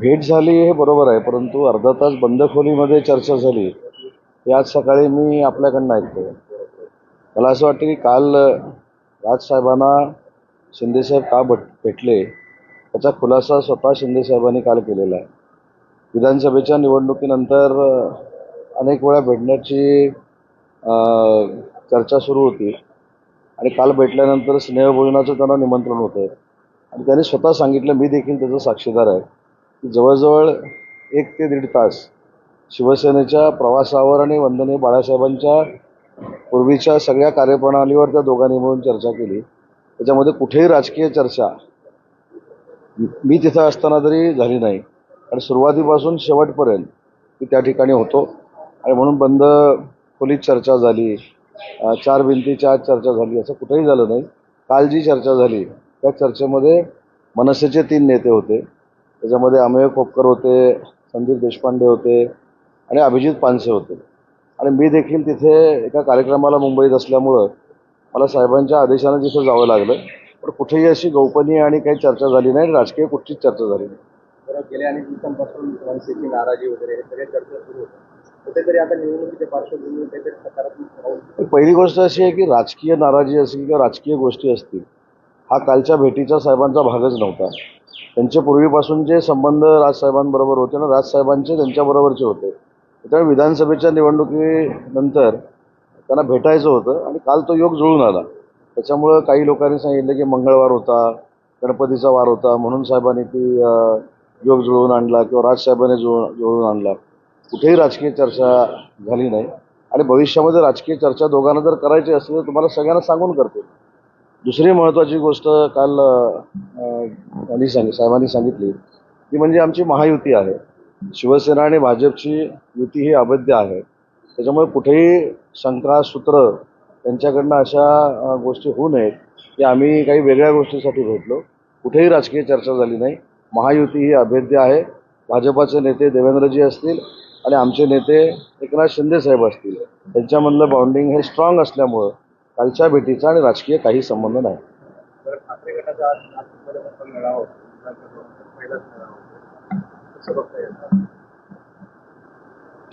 भेट झाली हे बरोबर आहे, परंतु अर्धा तास बंद खोलीमध्ये चर्चा झाली हे आज सकाळी मी आपल्याकडनं ऐकतोय. मला असं वाटतं की काल राजसाहेबांना शिंदेसाहेब का भेटले त्याचा खुलासा स्वतः शिंदेसाहेबांनी काल केलेला आहे. विधानसभेच्या निवडणुकीनंतर अनेक वेळा भेटण्याची चर्चा सुरू होती आणि काल भेटल्यानंतर स्नेहभोजनाचं त्यांना निमंत्रण होतं आणि त्यांनी स्वतः सांगितलं, मी देखील त्याचा साक्षीदार आहे, की जवळजवळ 1 ते 1.5 तास शिवसेनेच्या प्रवासावर आणि वंदनीय बाळासाहेबांच्या पूर्वीच्या सगळ्या कार्यप्रणालीवर त्या दोघांनी मिळून चर्चा केली. त्याच्यामध्ये कुठेही राजकीय चर्चा मी तिथं असताना तरी झाली नाही आणि सुरुवातीपासून शेवटपर्यंत मी त्या ठिकाणी होतो आणि म्हणून बंद खोलीत चर्चा झाली, 4 भिंतीच्या आत चर्चा झाली असं कुठेही झालं नाही. काल जी चर्चा झाली त्या चर्चेमध्ये मनसेचे 3 नेते होते. त्याच्यामध्ये अमेय खोपकर होते, संदीप देशपांडे होते आणि अभिजित पानसे होते आणि मी देखील तिथे एका कार्यक्रमाला मुंबईत असल्यामुळं मला साहेबांच्या आदेशानं तिथं जावं लागलं. पण कुठेही अशी गोपनीय आणि काही चर्चा झाली नाही, राजकीय कुठचीच चर्चा झाली नाही. गेल्या अनेक दिवसांपासून मनसेची नाराजी वगैरे हे सगळे चर्चा सुरू होतात. कुठेतरी आता निवडणुकीच्या पार्श्वभूमीवर काहीतरी सकारात्मक. पहिली गोष्ट अशी आहे की राजकीय नाराजी असेल किंवा राजकीय गोष्टी असतील, हा कालच्या भेटीचा साहेबांचा भागच नव्हता. त्यांचे पूर्वीपासून जे संबंध राजसाहेबांबरोबर होते ना, राजसाहेबांचे त्यांच्याबरोबरचे होते. त्यामुळे विधानसभेच्या निवडणुकीनंतर त्यांना भेटायचं होतं आणि काल तो योग जुळून आला. त्याच्यामुळं काही लोकांनी सांगितलं की मंगळवार होता, गणपतीचा वार होता, म्हणून साहेबांनी ती योग जुळवून आणला किंवा राजसाहेबांनी जुळवून आणला. कुठेही राजकीय चर्चा झाली नाही आणि भविष्यामध्ये राजकीय चर्चा दोघांना जर करायची असेल तर तुम्हाला सगळ्यांना सांगून करते. दुसरी महत्त्वाची गोष्ट काल साहेबांनी सांगितली ती म्हणजे आमची महायुती आहे. शिवसेना आणि भाजपची युती ही अवैध आहे. त्याच्यामुळे कुठेही शंका सूत्र त्यांच्याकडनं अशा गोष्टी होऊ नयेत की आम्ही काही वेगळ्या गोष्टीसाठी भेटलो. कुठेही राजकीय चर्चा झाली नाही. महायुती ही अभेद्य आहे. भाजपाचे नेते देवेंद्रजी असतील आणि आमचे नेते एकनाथ शिंदे साहेब असतील, त्यांच्यामधलं बॉन्डिंग हे स्ट्रॉंग असल्यामुळं कालच्या भेटीचा आणि राजकीय काही संबंध नाही. ठाकरे गटाचा मेळावा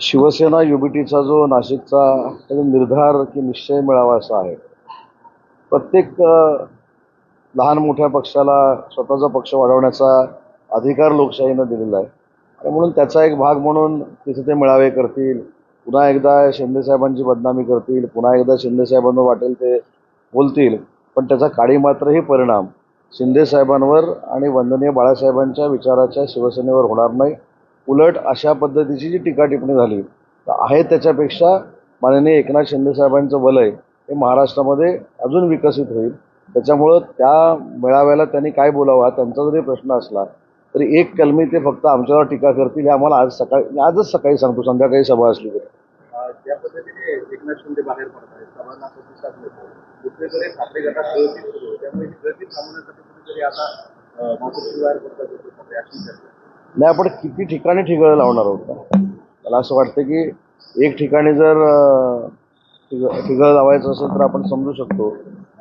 शिवसेना युबीटीचा जो नाशिकचा निर्धार की निश्चय मिळावा असा आहे. प्रत्येक लहान मोठ्या पक्षाला स्वतःचा पक्ष वाढवण्याचा अधिकार लोकशाहीनं दिलेला आहे आणि म्हणून त्याचा एक भाग म्हणून तिथे ते मेळावे करतील, पुन्हा एकदा शिंदेसाहेबांची बदनामी करतील, पुन्हा एकदा शिंदेसाहेबांना वाटेल ते बोलतील. पण त्याचा काळी मात्रही परिणाम शिंदेसाहेबांवर आणि वंदनीय बाळासाहेबांच्या विचाराच्या शिवसेनेवर होणार नाही. उलट अशा पद्धतीची जी टीका टिप्पणी झाली आहे त्याच्यापेक्षा माननीय एकनाथ शिंदेसाहेबांचं वलय हे महाराष्ट्रामध्ये अजून विकसित होईल. त्याच्यामुळं त्या मेळाव्याला त्यांनी काय बोलावा त्यांचा जरी प्रश्न असला तरी एक कलमी ते फक्त आमच्यावर टीका करतील हे आम्हाला आजच सकाळी सांगतो, संध्याकाळी सभा असली तरी. ज्या पद्धतीने एकनाथ शिंदे बाहेर पडत आहेत, सभांना प्रतिसाद मिळतो, दुसरीकडे ठाकरे गटात गळती सुरू होते, त्यामुळे ही गळती थांबवण्यासाठी कुठेतरी आता मातोश्री बाहेर पडतात अशी चर्चा. नाही, आपण किती ठिकाणी ठिगळ लावणार आहोत. मला असं वाटतं की एक ठिकाणी जर ठिगळ लावायचं असेल तर आपण समजू शकतो.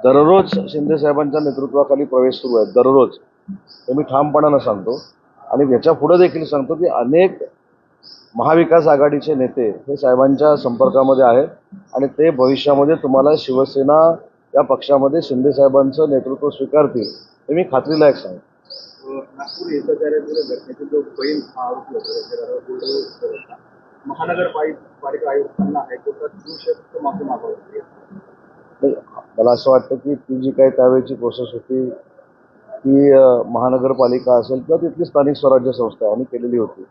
दररोज शिंदेसाहेबांच्या नेतृत्वाखाली प्रवेश सुरू आहे, दररोज. हे मी ठामपणानं सांगतो आणि याच्या पुढे देखील सांगतो की अनेक महाविकास आघाडीचे नेते हे साहेबांच्या संपर्कामध्ये आहेत आणि ते भविष्यामध्ये तुम्हाला शिवसेना या पक्षामध्ये शिंदेसाहेबांचं नेतृत्व स्वीकारतील हे मी खात्रीलायक सांगतो. नागपूर हिंसाचाराच्या घटनेचे जो बहीण आरोपी होता, महानगरपालिका आयुक्तांना हायकोर्टात 300 माफी मागावी. मला असं वाटतं की ती जी काही त्यावेळेची प्रोसेस होती ती महानगरपालिका असेल किंवा तिथली स्थानिक स्वराज्य संस्था यांनी केलेली होती.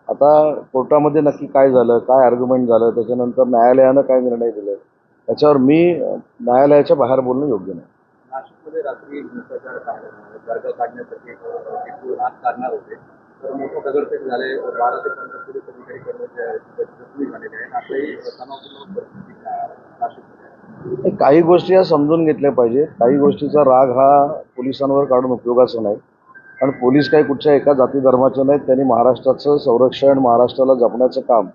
आता कोर्टामध्ये नक्की काय झालं, काय आर्ग्युमेंट झालं, त्याच्यानंतर न्यायालयानं काय निर्णय दिले त्याच्यावर मी न्यायालयाच्या बाहेर बोलणं योग्य नाही. नाशिकमध्ये रात्री हिंसाचार वर्ग काढण्यासाठी आत काढणार होते तर मोठं दगडफेक झाले, 12 ते 15 पोलीस अधिकारी कर्मचारी जखमी झालेले आहेत. आताही तणावपूर्ण परिस्थिती नाशिकमध्ये. काही गोष्टी या समजून घेतल्या पाहिजे. काही गोष्टीचा राग हा पोलिसांवर काढून उपयोगाचा नाही. कारण पोलीस काही कुठच्या एका जाती धर्माचे नाहीत. त्यांनी महाराष्ट्राचं संरक्षण, महाराष्ट्राला जपण्याचं काम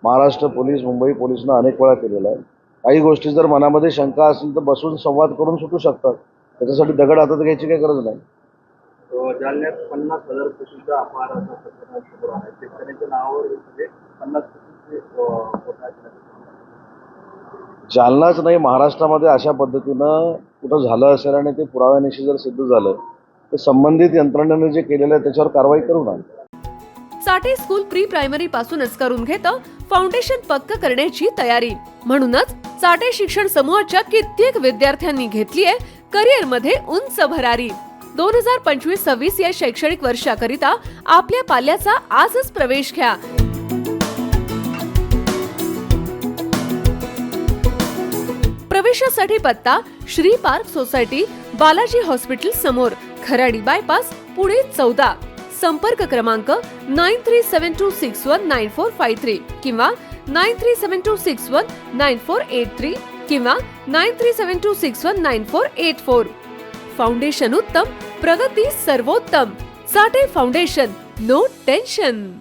महाराष्ट्र पोलीस, मुंबई पोलिसनं अनेक वेळा केलेलं आहे. काही गोष्टी जर मनामध्ये शंका असेल तर बसून संवाद करून सुटू शकतात. त्याच्यासाठी दगड हातात घ्यायची काही गरज नाही. जालन्यात 50,000 कोटींचा अपहाराचा प्रकरण समोर आला. शेतकऱ्यांच्या नावावर म्हणजे 50 कोटींचे घोटाळा केला. जालनाच नाही, महाराष्ट्रामध्ये अशा पद्धतीनं कुठं झालं असेल आणि ते पुराव्यानिशी जर सिद्ध झालं तर संबंधित यंत्रणेने जे केलेलं आहे त्याच्यावर कारवाई करू ना. चाटे स्कूल प्री प्रायमरी पासूनच करून घेतं फाउंडेशन पक्क करण्याची तयारी. म्हणूनच चाटे शिक्षण समूहाच्या कित्येक विद्यार्थ्यांनी घेतलीये करिअर मध्ये उंच भरारी. 2025-26 या शैक्षणिक वर्षाकरिता आपल्या पाल्याचा आजच प्रवेश घ्या. प्रवेशासाठी पत्ता Shri park society, Balaji hospital समोर, खराडी बायपास, पुणे 14. संपर्क क्रमांक 9372619453 किंवा 9372619483 किंवा 9372619484. फाउंडेशन उत्तम, प्रगती सर्वोत्तम. Chate foundation, no tension.